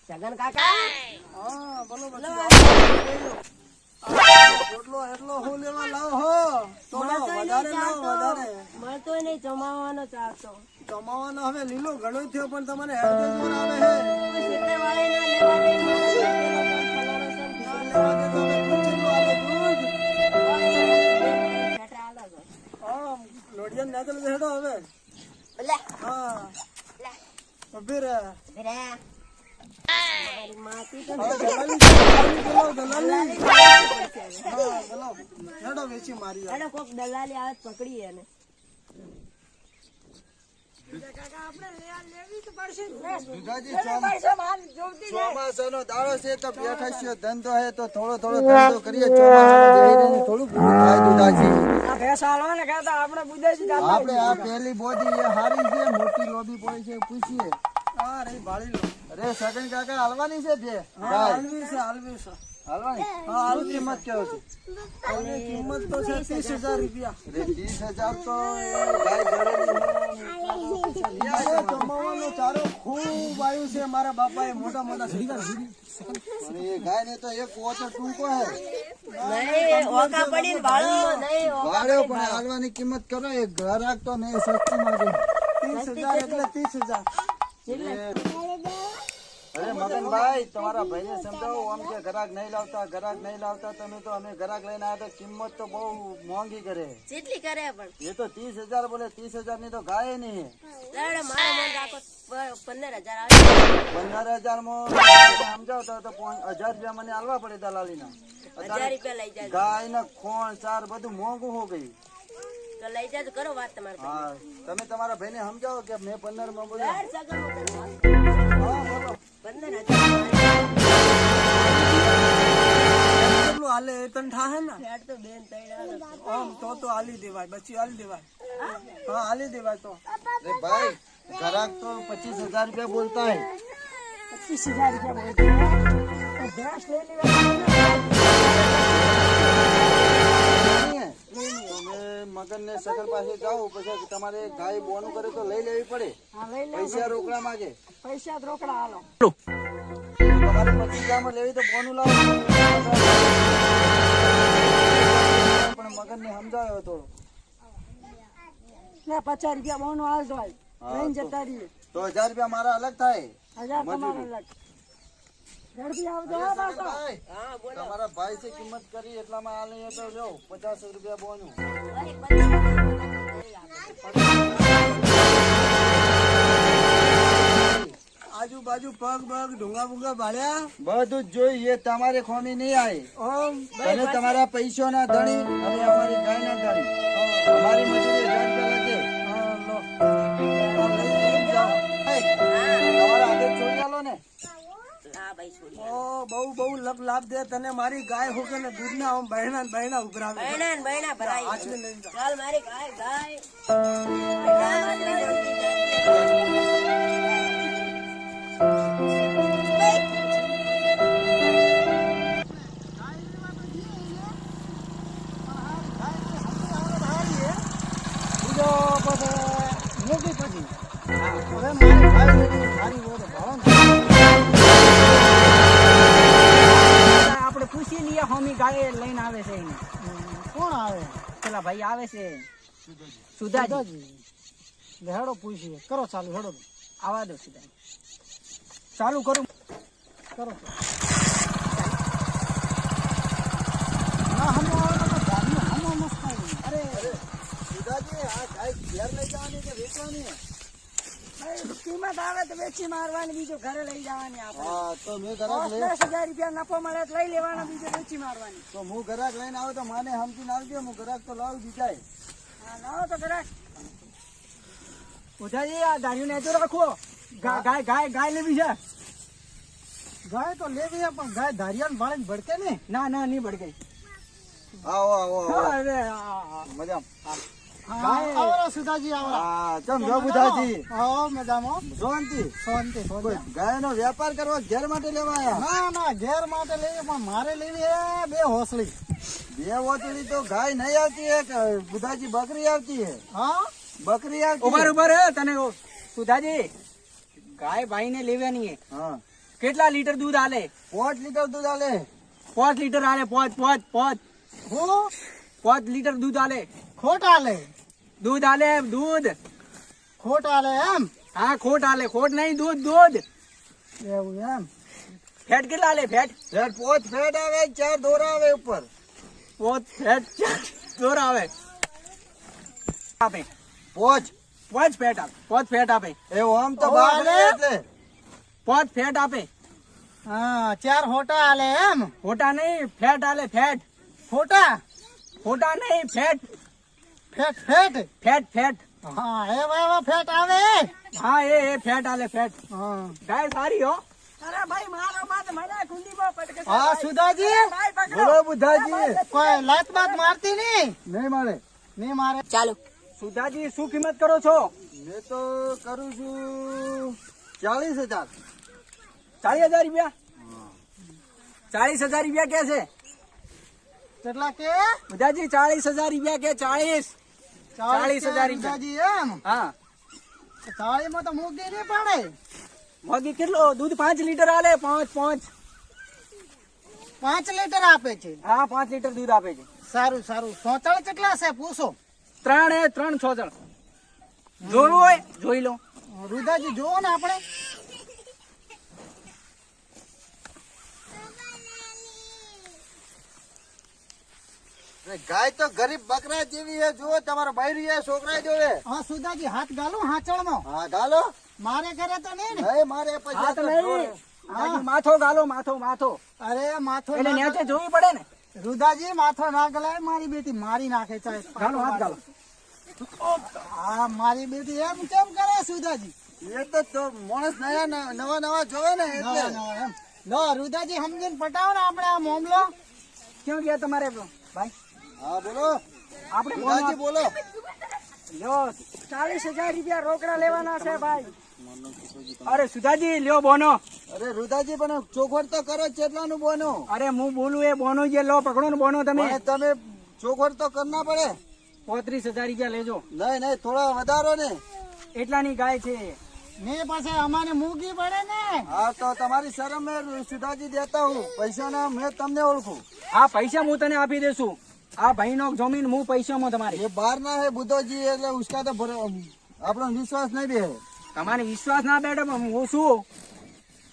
જગન કાકા હા બોલો એટલો એટલો હું લેવા લાવો હો તો વધારે લાવો વધારે મળતો નહીં જમાવાનો ચાલતો જમાવાનો હવે લીલો ઘણો થયો પણ તમારે હેડ જોર આવે હે સીતે વાળે ના લેવા દે લેવા દે તો હવે દૂધ કેટલું આવે દૂધ હા લોડિયા ના તો હેડો હવે હા ઉભી રે માતી તો દલાલી હેડો વેચી મારી હેડો કોક દલાલી આવે પકડી એને ચોમાસાનો દાડો છે તો બેઠા છીએ ધંધો હે તો થોડો થોડો ધંધો કરીએ ચોમાસામાં થોડું થાય દુધાજી આપણે આ પહેલી બોડી એ હારી છે મોટી લોબી પડી છે પૂછીએ હા રે ભાળી લો અરે સગન કાકા હાલવાની છે બે હાલવી છે હાલવાની હા હાલ કિંમત કેવો છે આની કિંમત તો છે 30,000 રૂપિયા અરે 30,000 તો ગાય ગળેલી જમાવાનો ચારો ખૂબ આવ્યું છે મારા બાપાએ મોટા મોટા અને એ ગાય ને તો એક ઓછો ટૂંકો હે નહીં ઓકા પડીને ભાળો નહીં ભાડો પણ હાલવાની કિંમત કરો એ ગ્રાહક તો નહીં સસ્તી માંગે 30,000 એટલે 30,000 અરે મગનભાઈ તમારા ભાઈને સમજાવો આમ કે ગ્રાહક નહીં લાવતા તમે તો અમે ગ્રાહક લઈને આવ્યા તો કિંમત તો બહુ મોંઘી કરે જેટલી કરે પણ એ તો 30,000 બોલે 30,000 ની તો ગાય નહીં દાડે મારો મન રાખો 15,000 આવે 15,000 માં સમજાવતા તો 1,000 રૂપિયા મને આલવા પડે દલાલીના 1,000 રૂપિયા લઈ જાજો ગાય ના ખોણ ચાર બધું મોંઘું હો ગયું તો લઈ જાજો કરો વાત તમારે હા તમે તમારા ભાઈને સમજાવો કે મેં 15 માં બોલ્યો યાર સગન હા બોલો 15,000 કેટલું હાલે એ તને થાહે ને યાર તો બેન તૈયાર આમ તો હાલી દેવાય બચી હાલી દેવાય હા હાલી દેવાય તો અરે ભાઈ ગ્રાહક તો 25,000 રૂપિયા બોલતા है 25,000 રૂપિયા બોલते हैं तो भैंस ले મગન ને સગર પાસે જાવ પછી તમારે ગાય બોનું કરે તો લઈ લેવી પડે પૈસા રોકડા માંગે પૈસા રોકડા હાલો તમારે 25,000 માં લેવી તો બોનું લાવો પણ મગન ને સમજાવ્યો થોડો ના 50 રૂપિયા બોનો હાલ દો લઈને જતા રહીએ તો 1,000 રૂપિયા મારા અલગ થાય 1,000 તમારા અલગ ઝડપી આવજો હા બાપા હા બોલો તમારા ભાઈ છે કિંમત કરી એટલામાં આ લઈએ તો જો 50 રૂપિયા બોનું આજુબાજુ પગ બગ ઢુંગા બુંગા ભાળ્યા બધું જ જોઈએ તમારે ખોમી નહીં આવી તમે તમારા પૈસો ના ધણી હવે અમારી ગાય ના ધણી અમારી મજૂરી 1,000 રૂપિયા લાગે તમારા આગળ છોડી આલો ને બહુ લક લાભ દે તને મારી ગાય હોકે ને દૂધ ના આમ બહેણા ઉભરાવે બહેણા ભરાય આચવી લઈ જા ચાલ મારી ગાય આપણે પૂછી લઈએ હોમી ગાય લઈને આવે છે એને કોણ આવે પેલા ભાઈ આવે છે સુધાજી હેડો પૂછીએ કરો ચાલુ હેડો આવા દો સુધાજી ચાલુ કરું કરો કિંમત આવે તો વેચી મારવાની બીજો ઘરે લઈ જવાની આપણે 10,000 રૂપિયા નફો મળે તો લઈ લેવાનો બીજો વેચી મારવાની તો હું ગ્રાહક લઈને આવું તો મને સમજીને આવજો હું ગ્રાહક તો લાવું જીતાય હા લાવો તો ગ્રાહક ઉધાજી આ ગાયું ને તો રાખો ગાય લેવી છે ગાય તો લેવી છે પણ ગાય ધારિયાન વાળે ભડકે ને ના નહીં ભડકે આવો અરે મજામ આવરા સુધાજી આવરા હા ચમ જો બુધાજી આવો મજામાં શાંતિ શાંતિ ગાયનો વેપાર કરવા ઘેર માટે લેવા આયા ના ઘેર માટે લેવી પણ મારે લેવી હે બે હોસલી બે હોસલી તો ગાય નહીં આવતી હે બુધાજી બકરી આવતી હે હા બકરી આવતી ઉભર હે તને સુધાજી ગાય ભાઈ ને લેવાની હે હા કેટલા લીટર દૂધ આલે? 5 લીટર દૂધ આલે. 5 લીટર આલે. 5 હું 5 લીટર દૂધ આલે. ખોટ આલે. દૂધ આલે દૂધ. ખોટ આલે એમ. હા ખોટ આલે. ખોટ નહીં દૂધ. એવું એમ. ફેટ કેટલા આલે? ફેટ ફેટ 5 ફેટ આવે, 4 દોરા આવે ઉપર. 5 ફેટ 4 દોરા આવે. આપે 5 5 ફેટ આપે. 5 ફેટ આપે. એવું આમ તો ઓ, બાર આલે. એટલે 5 ફેટ આપે. હા 4 હોટા આલે એમ. ખોટા નહીં ફેટ આલે. ફેટ ખોટા ખોટા નહીં ફેટ ફેટ ફેટ. ફેટ. હા એવા ફેટ આવે. હા એ ફેટ આલે. ફેટ હા ગાય સારી હો. અરે ભાઈ મારો માત મને કુંડીમાં પટકે છે. હા સુધાજી ભાઈ પકડો. બોલો બુધાજી. કોઈ લાત બાત મારતી નહીં. નહીં મારે. નહીં મારે. ચાલો સુધાજી શું કિંમત કરો છો? મેં તો કરું છું 40,000. 40,000 રૂપિયા. 40,000 રૂપિયા કે છે કેટલા કે બુધાજી? 40,000 રૂપિયા કે 40,000 રૂપિયા. સુધાજી એમ. હા 40 માં તો મૂકી નહીં પડે. મોદી કેટલો દૂધ? 5 લીટર આલે. 5 5 લીટર આપે છે. હા 5 લીટર દૂધ આપે છે. સારું સારું. સોચળ કેટલા છે પૂછો. 3 છોતળ. જોવું હોય જોઈ લો. રુદાજી જોવો ને આપણે. ગાય તો ગરીબ બકરા જેવી છે. જુઓ તમારા બૈરી છે, છોકરા જોવે. હા સુધાજી હાથ ગાલો હાચળમાં. હા ગાલો. મારે ઘરે તો નહીં ને. નહીં મારે પછી હાથ તો નહીં. જોવે. બાકી માથો ગાલો. માથો અરે માથો એટલે ના નેચે જોવી પડે ને. રુદાજી માથો ના ગલાય. મારી બેટી મારી નાખે ચાહે. ગાલો હાથ ગાલો. હા મારી બેટી એમ કેમ કરે સુધાજી. એ તો માણસ નવા નવા જોવે ને એટલે. નવા એમ. લો રુદાજી સમજીને પટાવો ને આપણે આ મામલો. ક્યાં ગયા તમારે ભાઈ? હા બોલો આપણે બુધાજી બોલો. લ્યો 40,000 રૂપિયા રોકડા લેવાના છે ભાઈ. અરે સુધાજી લ્યો બોનો. અરે રુદાજી પણ ચોખવટ તો કરો. ચેટલાનું બોનું? અરે હું બોલું એ બોનો જે લો. પકડો ને બોનો તમે. પણ તમે ચોખવટ તો કરના પડે. 35,000 રૂપિયા લેજો. નહીં થોડા વધારો ને. એટલાની ગાય છે. ને પાસે અમારે મૂકી પડે ને. હા તો તમારી શરમ મેં સુધાજી દેતા હું. પૈસા ના મેં તમને ઓળખું. આ પૈસા હું તને આપી દેશું. આ ભાઈ નો જમીન હું પૈસામાં તમારી. એ બહાર ના હે બુધોજી એટલે ઉસકા તો આપણો વિશ્વાસ નહીં બે. તમારે વિશ્વાસ ના બેઠે પણ હું શું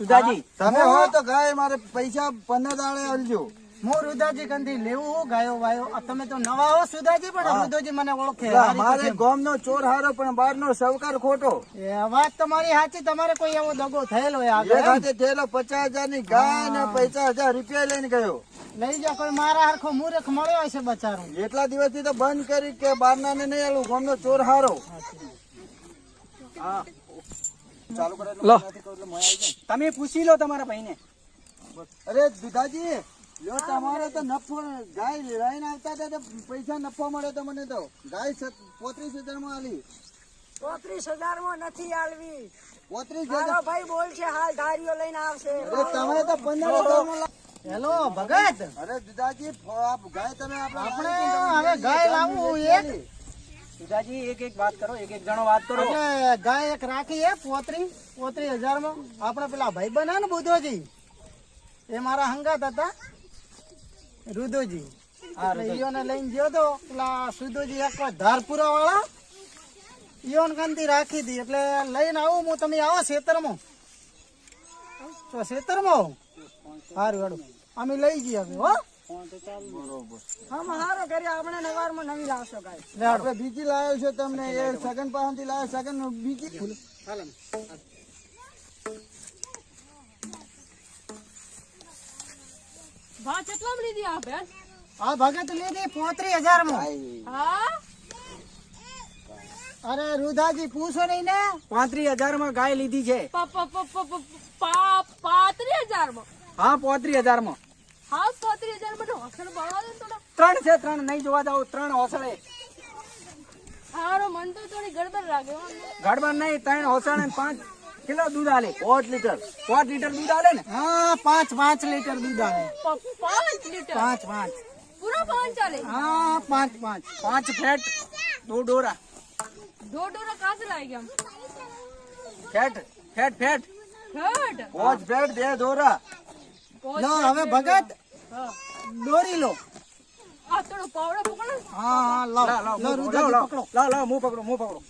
સુધાજી. તમે હોય તો ગાય મારે પૈસા 15 દાડે આવજો. હું રુદાજી કંથી લેવું ગાયો વાયો. આ તમે તો નવા હો સુધાજી પણ રુદાજી મને ઓળખે. મારે ગામ નો ચોર હારો પણ બહાર નો સવકાર ખોટો. એ વાત તમારી સાચી. તમારે કોઈ એવો દગો થયેલો હોય એ આગળ. ખાતે થયેલો 50,000 ની ગાય ને 50,000 રૂપિયા લઈને ગયો. લઈ જાઓ. કોઈ મારા હરખો મૂર્ખ મળ્યો હશે બચારો. એટલા દિવસથી તો બંધ કરી કે બહાર ના ને નહીં આલું. ગામ નો ચોર હારો. હા ચાલુ કરે લો. તમે પૂછી લો તમારા ભાઈને. અરે દુધાજી લ્યો તમારે તો નફો ગાય લઈને આવતા હતા તો પૈસા નફો મળે તો મને તો ગાય 35,000 માં આલી. 35,000 માં નથી આલવી. 35,000. ભાઈ બોલ છે હાલ ધારીઓ લઈને આવશે. અરે તમે તો 15,000 માં હેલો ભગત. અરે દુધાજી ગાય તમે આપણે હવે ગાય લાવવું એક. સુધાજી એક વાત કરો. એક જણો વાત કરો. એટલે ગાય એક રાખી હે 35,000 માં. આપણે પેલા ભાઈ બના ને બુધોજી એ મારા હંગાત હતા. રુદોજી એટલે ઈયોને લઈને ગયો તો પેલા સુદોજી એક ધારપુરા વાળા ઈયોન કાંતિ રાખી હતી. એટલે લઈને આવું હું. તમે આવો ખેતરમાં. તો ખેતરમાં સારું હેડો અમે લઈ જઈએ હવે હો. હારો કર્યા આપણે નવારમાં નવી લાવશો ગાય. આપણે બીજી લાવ્યો છે તમને એ સગન પાસેથી લાવ્યો. સગન બીજી ભાવ કેટલા લીધી આ બેન? આ ભગત લીધી 35,000 માં. હા અરે રુદાજી પૂછો નહીં ને. 35,000 માં ગાય લીધી છે. 35,000 માં. હા 35,000 માં. હા 35,000 માં હોસલ બળવા દે થોડા. 3 છે. 3 નહીં જોવા જાવ. 3 હોસળે. હારો મન તો થોડી ગડબડ લાગે હો. ગડબડ નહીં. 3 હોસળ અને 5 કિલો દૂધ આલે. 5 લીટર. 5 લીટર દૂધ આલે ને. હા 5 લીટર દૂધ આવે. 5 લીટર 5 પૂરા 5 ચાલે. હા 5 5 ફેટ 2 ડોરા. દોઢ કાસ લાગી ગયા. ફેટ હટ. પોચ ભેટ 2 દોરા. લો હવે ભગત દોરી લો. આ થોડો પાવડો પકડો. હા લાવ લો રુદાજી પકડો. હું પકડો.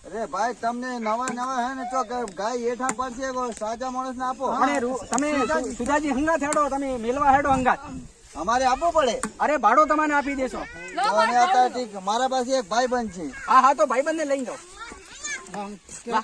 અરે ભાઈ તમને નવા હે ને તો ગાય હેઠા પડશે સાજા માણસ ને આપો. તમે સુધાજી હંગાત હેડો, તમે મેલવા હેડો હંગાત. અમારે આપવું પડે. અરે ભાડો તમને આપી દેશો. લો તો મારે ને અત્યારે ઠીક. મારા પાસે એક ભાઈ બંધ છે. હા તો ભાઈબંધને લઈ જાઓ. હા,